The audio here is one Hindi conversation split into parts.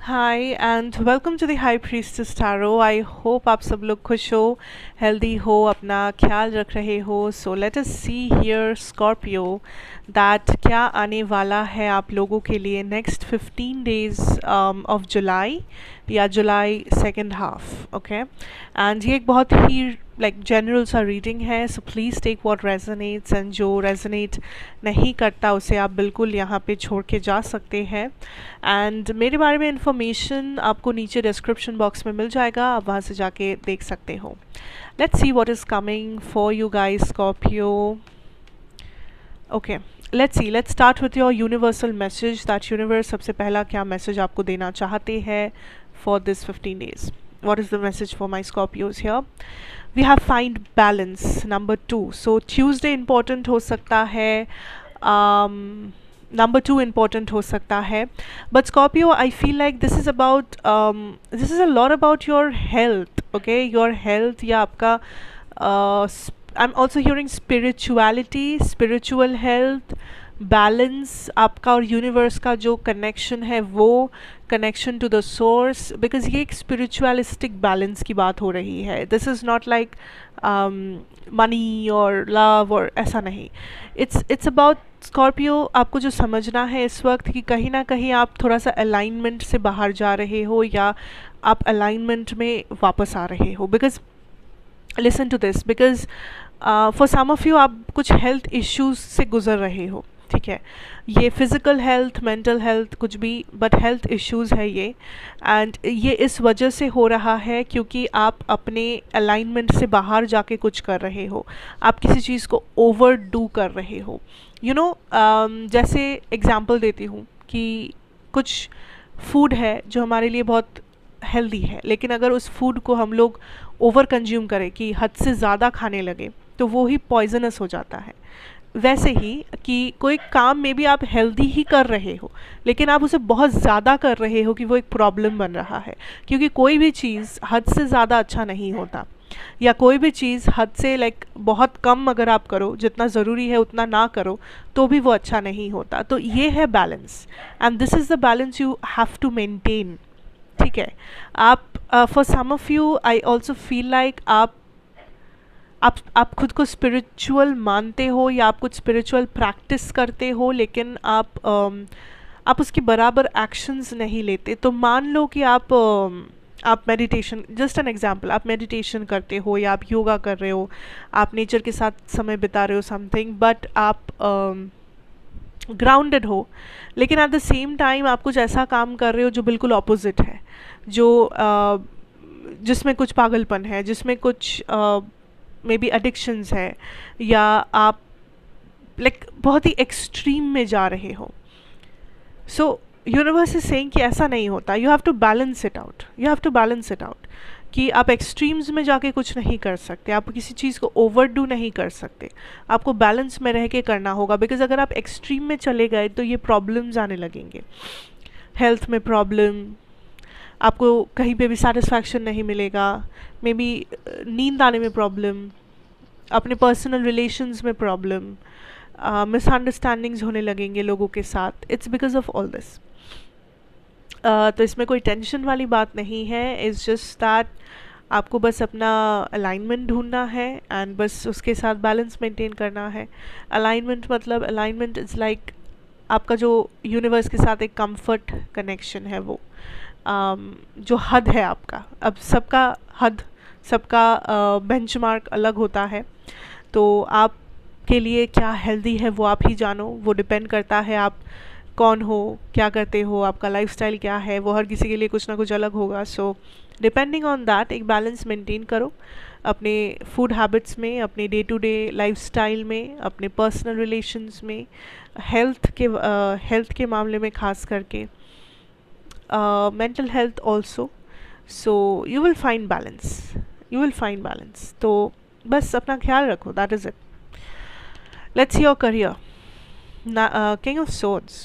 Hi and welcome to the high priestess tarot. I hope आप सब लोग खुश हो, हेल्दी हो, अपना ख्याल रख रहे हो। So let us see here Scorpio that क्या आने वाला है आप लोगों के लिए नेक्स्ट 15 डेज ऑफ जुलाई या July second half. Okay, and ये एक बहुत ही लाइक जनरल सा रीडिंग है, so please take what resonates and जो रेजोनेट नहीं करता उसे आप बिल्कुल यहाँ पे छोड़ के जा सकते हैं। एंड मेरे बारे में इन्फॉर्मेशन आपको नीचे डिस्क्रिप्शन बॉक्स में मिल जाएगा, आप वहाँ से जाके देख सकते हो। Let's see what is coming for you guys Scorpio. Okay, let's start with your universal message that universe सबसे पहला क्या मैसेज आपको देना चाहते हैं for this 15 days। What is the message for my Scorpios here? We have find balance, number 2. So Tuesday important हो सकता है, number 2 important हो सकता है, but Scorpio, I feel like this is about this is a lot about your health. Okay, your health या आपका I'm also hearing spirituality, spiritual health, balance आपका और यूनिवर्स का जो कनेक्शन है वो connection to the source, because ये एक स्पिरिचुअलिस्टिक बैलेंस की बात हो रही है। This is not like money और लव और ऐसा नहीं, इट्स अबाउट स्कॉर्पियो। आपको जो समझना है इस वक्त कि कहीं ना कहीं आप थोड़ा सा अलाइनमेंट से बाहर जा रहे हो या आप अलाइनमेंट में वापस आ रहे हो। Because listen to this, because for some of you आप कुछ हेल्थ इश्यूज से गुजर रहे हो, ठीक है, ये फिज़िकल हेल्थ, मेंटल हेल्थ, कुछ भी, बट हेल्थ इश्यूज़ है ये। एंड ये इस वजह से हो रहा है क्योंकि आप अपने अलाइनमेंट से बाहर जाके कुछ कर रहे हो, आप किसी चीज़ को ओवर डू कर रहे हो। यू नो, जैसे एग्जांपल देती हूँ कि कुछ फूड है जो हमारे लिए बहुत हेल्दी है, लेकिन अगर उस फूड को हम लोग ओवर कंज्यूम करें कि हद से ज़्यादा खाने लगे तो वो ही पॉइजनस हो जाता है। वैसे ही कि कोई काम में भी आप हेल्दी ही कर रहे हो लेकिन आप उसे बहुत ज़्यादा कर रहे हो कि वो एक प्रॉब्लम बन रहा है, क्योंकि कोई भी चीज़ हद से ज़्यादा अच्छा नहीं होता, या कोई भी चीज़ हद से लाइक बहुत कम अगर आप करो, जितना ज़रूरी है उतना ना करो, तो भी वो अच्छा नहीं होता। तो ये है balance, and this is the balance you have to maintain. ठीक है, आप for some of you I also feel like आप खुद को स्पिरिचुअल मानते हो या आप कुछ स्पिरिचुअल प्रैक्टिस करते हो, लेकिन आप उसकी बराबर एक्शंस नहीं लेते। तो मान लो कि आप मेडिटेशन, जस्ट एन एग्जांपल, आप मेडिटेशन करते हो या आप योगा कर रहे हो, आप नेचर के साथ समय बिता रहे हो समथिंग, बट आप ग्राउंडेड हो, लेकिन एट द सेम टाइम आप कुछ ऐसा काम कर रहे हो जो बिल्कुल ऑपोजिट है, जो जिसमें कुछ पागलपन है, जिसमें कुछ मे बी एडिक्शंस है, या आप लाइक बहुत ही एक्सट्रीम में जा रहे हो। सो यूनिवर्स इज सेइंग कि ऐसा नहीं होता, you have to balance it out, you have to balance it out, कि आप एक्सट्रीम्स में जाके कुछ नहीं कर सकते, आप किसी चीज़ को ओवरडू नहीं कर सकते, आपको बैलेंस में रह के करना होगा। बिकॉज अगर आप एक्सट्रीम में चले गए तो ये प्रॉब्लम्स आने लगेंगे, हेल्थ में प्रॉब्लम, आपको कहीं पे भी सेटिस्फैक्शन नहीं मिलेगा, मे बी नींद आने में प्रॉब्लम, अपने पर्सनल रिलेशंस में प्रॉब्लम, मिसअंडरस्टैंडिंग्स होने लगेंगे लोगों के साथ। It's because of all this. तो इसमें कोई टेंशन वाली बात नहीं है, इट्स जस्ट दैट आपको बस अपना अलाइनमेंट ढूंढना है एंड बस उसके साथ बैलेंस मेंटेन करना है। अलाइनमेंट मतलब, अलाइनमेंट इज़ लाइक आपका जो यूनिवर्स के साथ एक कंफर्ट कनेक्शन है, वो जो हद है आपका। अब सबका हद, सबका बेंचमार्क अलग होता है, तो आपके लिए क्या हेल्दी है वो आप ही जानो, वो डिपेंड करता है आप कौन हो, क्या करते हो, आपका लाइफस्टाइल क्या है, वो हर किसी के लिए कुछ ना कुछ अलग होगा। सो डिपेंडिंग ऑन दैट एक बैलेंस मेंटेन करो अपने फूड हैबिट्स में, अपने डे टू डे लाइफस्टाइल में, अपने पर्सनल रिलेशंस में, हेल्थ के मामले में खास करके, mental health also. So you will find balance, you will find balance. तो बस अपना ख्याल रखो, that is it. Let's see your career. King of Swords.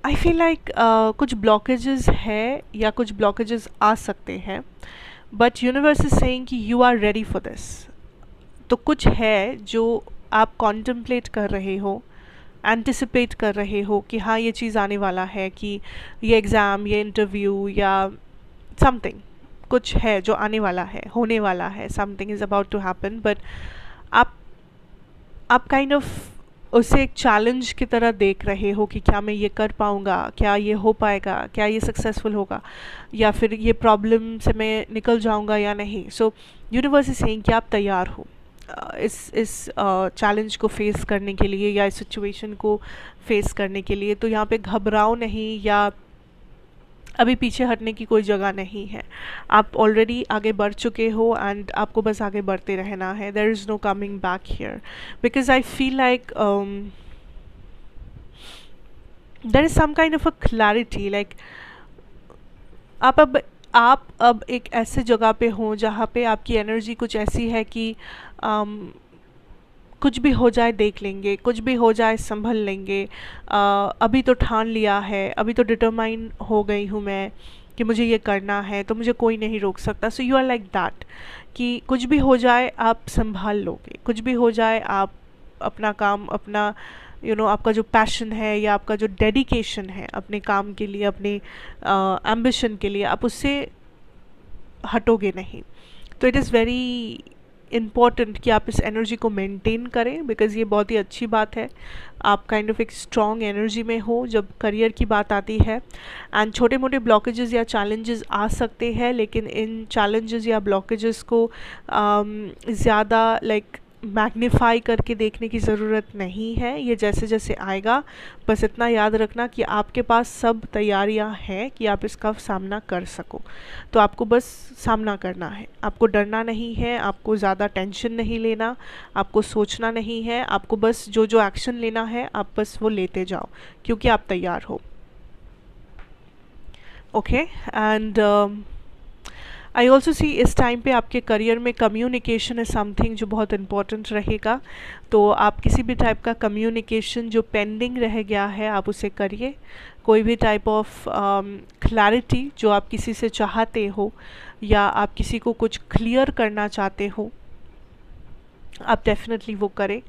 I feel like कुछ blockages है या कुछ blockages आ सकते हैं, but universe is saying कि you are ready for this. तो कुछ है जो आप contemplate कर रहे हो एंटिसिपेट कर रहे हो कि हाँ ये चीज़ आने वाला है, कि ये एग्ज़ाम, ये इंटरव्यू या समथिंग कुछ है जो आने वाला है, होने वाला है, something is about to happen, but आप काइंड ऑफ उसे एक चैलेंज की तरह देख रहे हो कि क्या मैं ये कर पाऊँगा, क्या ये हो पाएगा, क्या ये सक्सेसफुल होगा, या फिर ये प्रॉब्लम से मैं निकल जाऊँगा या नहीं. सो यूनिवर्स इज सेइंग कि आप तैयार हो इस चैलेंज को फेस करने के लिए या इस सिचुएशन को फेस करने के लिए. तो यहाँ पे घबराओ नहीं या अभी पीछे हटने की कोई जगह नहीं है. आप ऑलरेडी आगे बढ़ चुके हो एंड आपको बस आगे बढ़ते रहना है. There is no coming back here, because I feel like there is some kind of a clarity. Like आप अब एक ऐसे जगह पे हो जहाँ पे आपकी एनर्जी कुछ ऐसी है कि कुछ भी हो जाए देख लेंगे, कुछ भी हो जाए संभल लेंगे. अभी तो ठान लिया है, अभी तो डिटरमाइन हो गई हूँ मैं कि मुझे ये करना है, तो मुझे कोई नहीं रोक सकता. So you are like that कि कुछ भी हो जाए आप संभाल लोगे, कुछ भी हो जाए आप अपना काम, अपना आपका जो पैशन है या आपका जो डेडिकेशन है अपने काम के लिए, अपने एम्बिशन के लिए, आप उससे हटोगे नहीं. तो इट इज़ वेरी इम्पॉर्टेंट कि आप इस एनर्जी को मेंटेन करें, बिकॉज़ ये बहुत ही अच्छी बात है. आप काइंड ऑफ एक स्ट्रॉन्ग एनर्जी में हो जब करियर की बात आती है. एंड छोटे मोटे ब्लॉकेजेस या चैलेंजेस आ सकते हैं, लेकिन इन चैलेंजेस या ब्लॉकेजेस को ज़्यादा लाइक मैग्नीफाई करके देखने की ज़रूरत नहीं है. ये जैसे जैसे आएगा, बस इतना याद रखना कि आपके पास सब तैयारियां हैं कि आप इसका सामना कर सको. तो आपको बस सामना करना है, आपको डरना नहीं है, आपको ज़्यादा टेंशन नहीं लेना, आपको सोचना नहीं है. आपको बस जो जो एक्शन लेना है आप बस वो लेते जाओ, क्योंकि आप तैयार हो. Okay. And I also see इस टाइम पे आपके करियर में कम्युनिकेशन इज़ समथिंग जो बहुत इम्पॉर्टेंट रहेगा. तो आप किसी भी टाइप का कम्युनिकेशन जो पेंडिंग रह गया है आप उसे करिए. कोई भी टाइप ऑफ क्लैरिटी जो आप किसी से चाहते हो या आप किसी को कुछ क्लियर करना चाहते हो, आप डेफिनेटली वो करें.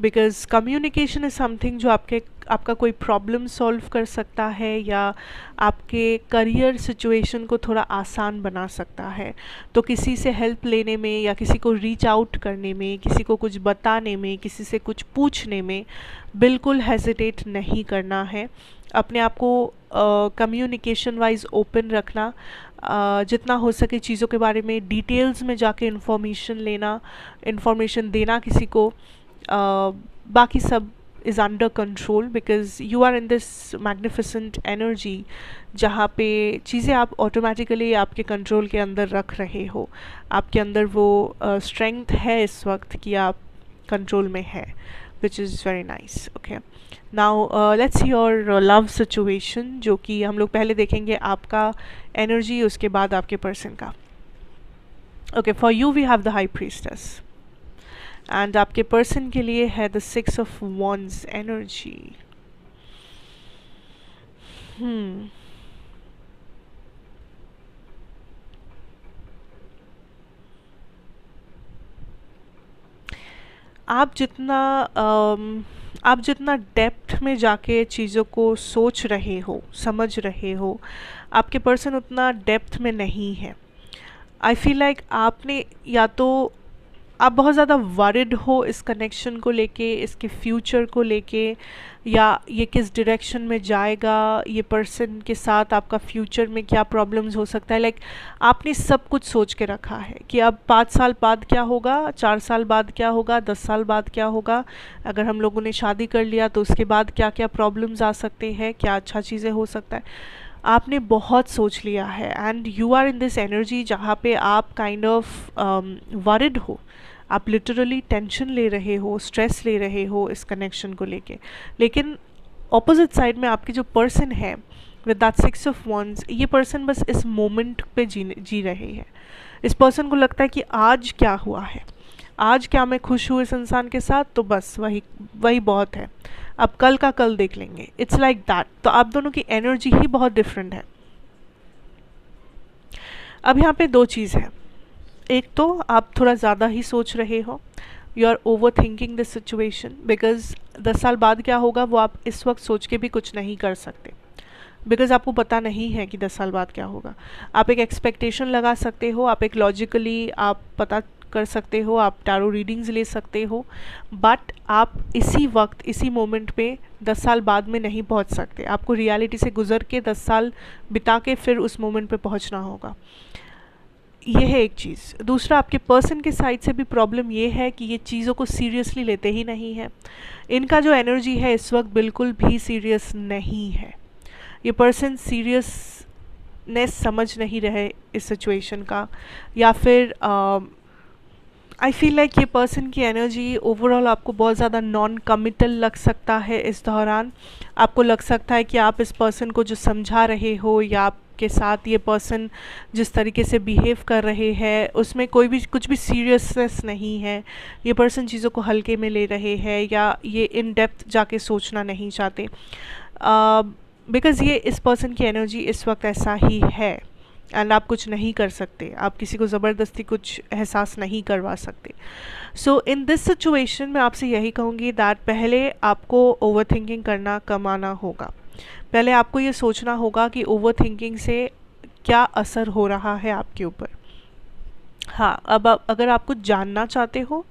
बिकॉज कम्युनिकेशन इज़ समथिंग जो आपका कोई प्रॉब्लम सॉल्व कर सकता है या आपके करियर सिचुएशन को थोड़ा आसान बना सकता है. तो किसी से हेल्प लेने में या किसी को रीच आउट करने में, किसी को कुछ बताने में, किसी से कुछ पूछने में बिल्कुल हेजिटेट नहीं करना है. अपने आप को कम्युनिकेशन वाइज ओपन रखना, जितना हो सके चीज़ों के बारे में डिटेल्स में जाके इन्फॉर्मेशन देना किसी को. बाकी सब is under control because you are in this magnificent energy जहाँ पे चीज़ें आप ऑटोमेटिकली आपके कंट्रोल के अंदर रख रहे हो. आपके अंदर वो स्ट्रेंथ है इस वक्त कि आप कंट्रोल में है, which is very nice. Okay, now let's see your love situation, जो कि हम लोग पहले देखेंगे आपका एनर्जी, उसके बाद आपके पर्सन का. Okay, for you we have the High Priestess. And आपके पर्सन के लिए है द 6 ऑफ वॉन्ड्स एनर्जी. आप जितना डेप्थ में जाके चीज़ों को सोच रहे हो, समझ रहे हो, आपके पर्सन उतना डेप्थ में नहीं है. आई फील लाइक आपने या तो आप बहुत ज़्यादा वरिड हो इस कनेक्शन को लेके, इसके फ्यूचर को लेके, या ये किस डायरेक्शन में जाएगा, ये पर्सन के साथ आपका फ्यूचर में क्या प्रॉब्लम्स हो सकता है. लाइक आपने सब कुछ सोच के रखा है कि अब 5 साल बाद क्या होगा, 4 साल बाद क्या होगा, 10 साल बाद क्या होगा, अगर हम लोगों ने शादी कर लिया तो उसके बाद क्या क्या प्रॉब्लम्स आ सकते हैं, क्या अच्छा चीज़ें हो सकता है. आपने बहुत सोच लिया है and you are in this energy जहाँ पे आप काइंड ऑफ वरिड हो. आप लिटरली टेंशन ले रहे हो, स्ट्रेस ले रहे हो इस कनेक्शन को लेके. लेकिन ऑपोजिट साइड में आपके जो पर्सन है विद दैट 6 ऑफ वॉन्ड्स, ये पर्सन बस इस मोमेंट पे जी रहे हैं. इस पर्सन को लगता है कि आज क्या हुआ है, आज क्या मैं खुश हूँ इस इंसान के साथ, तो बस वही बहुत है, अब कल का कल देख लेंगे. It's like that. तो आप दोनों की एनर्जी ही बहुत डिफरेंट है. अब यहाँ पे 2 चीज़ है. एक तो आप थोड़ा ज़्यादा ही सोच रहे हो, you are overthinking this situation, because 10 साल बाद क्या होगा वो आप इस वक्त सोच के भी कुछ नहीं कर सकते, बिकॉज आपको पता नहीं है कि 10 साल बाद क्या होगा। आप एक एक्सपेक्टेशन लगा सकते हो, आप एक लॉजिकली आप पता कर सकते हो, आप टैरो रीडिंग्स ले सकते हो, बट आप इसी वक्त इसी मोमेंट पे 10 साल बाद में नहीं पहुंच सकते। आपको रियलिटी से गुजर के 10 साल बिता के फिर उस मोमेंट पे पहुंचना होगा। ये है एक चीज़। दूसरा, आपके पर्सन के साइड से भी प्रॉब्लम ये है कि ये चीज़ों को सीरियसली लेते ही नहीं है। इनका जो एनर्जी है इस वक्त बिल्कुल भी सीरियस नहीं है। ये पर्सन सीरियसनेस समझ नहीं रहे इस सिचुएशन का, या फिर आई फील लाइक ये पर्सन की एनर्जी ओवरऑल आपको बहुत ज़्यादा नॉन कमिटल लग सकता है। इस दौरान आपको लग सकता है कि आप इस पर्सन को जो समझा रहे हो या आपके साथ ये पर्सन जिस तरीके से बिहेव कर रहे हैं उसमें कुछ भी सीरियसनेस नहीं है। ये पर्सन चीज़ों को हल्के में ले रहे हैं या ये इन डेप्थ जाके सोचना नहीं चाहते, बिकॉज़ ये इस पर्सन की एनर्जी इस वक्त ऐसा ही है एंड आप कुछ नहीं कर सकते, आप किसी को ज़बरदस्ती कुछ एहसास नहीं करवा सकते। सो इन दिस सिचुएशन मैं आपसे यही कहूँगी दैट पहले आपको ओवर थिंकिंग करना कम आना होगा। पहले आपको ये सोचना होगा कि ओवर थिंकिंग से क्या असर हो रहा है आपके ऊपर। हाँ, अब अगर आप कुछ जानना चाहते हो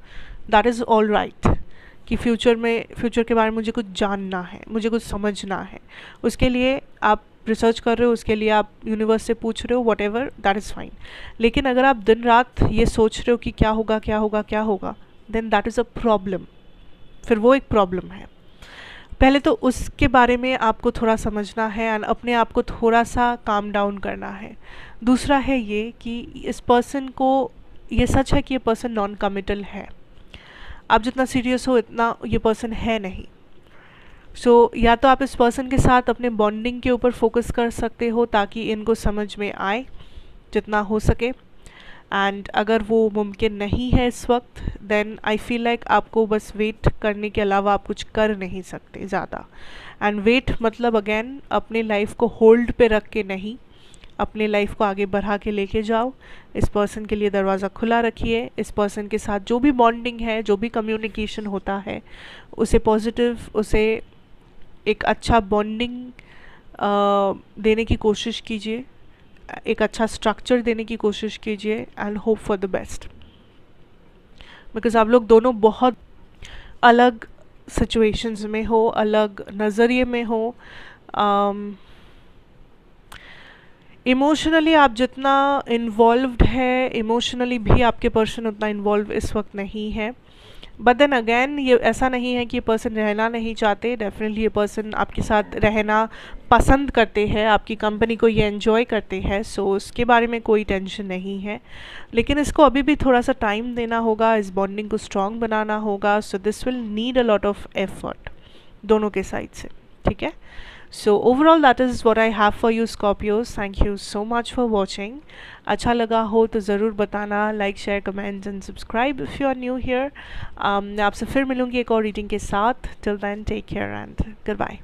दैट इज़ ऑल राइट, कि फ्यूचर के बारे में मुझे कुछ जानना है, मुझे कुछ समझना है, उसके लिए आप रिसर्च कर रहे हो, उसके लिए आप यूनिवर्स से पूछ रहे हो, what ever, that is fine. लेकिन अगर आप दिन रात ये सोच रहे हो कि क्या होगा क्या होगा क्या होगा, then that is a problem, फिर वो एक प्रॉब्लम है। पहले तो उसके बारे में आपको थोड़ा समझना है एंड अपने आप को थोड़ा सा काम डाउन करना है। दूसरा है ये कि इस पर्सन को, ये सच है कि ये पर्सन नॉन कमिटल है, आप जितना सीरियस हो इतना ये पर्सन है नहीं। सो या तो आप इस पर्सन के साथ अपने बॉन्डिंग के ऊपर फोकस कर सकते हो ताकि इनको समझ में आए जितना हो सके, एंड अगर वो मुमकिन नहीं है इस वक्त देन आई फील लाइक आपको बस वेट करने के अलावा आप कुछ कर नहीं सकते ज़्यादा। एंड वेट मतलब अगेन अपने लाइफ को होल्ड पे रख के नहीं, अपने लाइफ को आगे बढ़ा के लेके जाओ। इस पर्सन के लिए दरवाज़ा खुला रखिए, इस पर्सन के साथ जो भी बॉन्डिंग है, जो भी कम्युनिकेशन होता है उसे पॉजिटिव, उसे एक अच्छा बॉन्डिंग देने की कोशिश कीजिए, एक अच्छा स्ट्रक्चर देने की कोशिश कीजिए and hope for the best, because आप लोग दोनों बहुत अलग सिचुएशंस में हो, अलग नज़रिए में हो। इमोशनली आप जितना इन्वॉल्व्ड है, इमोशनली भी आपके पर्सन उतना इन्वॉल्व इस वक्त नहीं है। बट देन अगेन ये ऐसा नहीं है कि ये पर्सन रहना नहीं चाहते, डेफिनेटली ये पर्सन आपके साथ रहना पसंद करते हैं, आपकी कंपनी को ये एंजॉय करते हैं। सो उसके बारे में कोई टेंशन नहीं है, लेकिन इसको अभी भी थोड़ा सा टाइम देना होगा, इस बॉन्डिंग को स्ट्रॉन्ग बनाना होगा। So this will need a lot of effort दोनों के साइड से, ठीक है। So overall that is what I have for you Scorpios. Thank you so much for watching. अच्छा लगा हो तो ज़रूर बताना, like share comments and subscribe if you are new here. मैं आपसे फिर मिलूँगी एक और रीडिंग के साथ। Till then take care and good bye.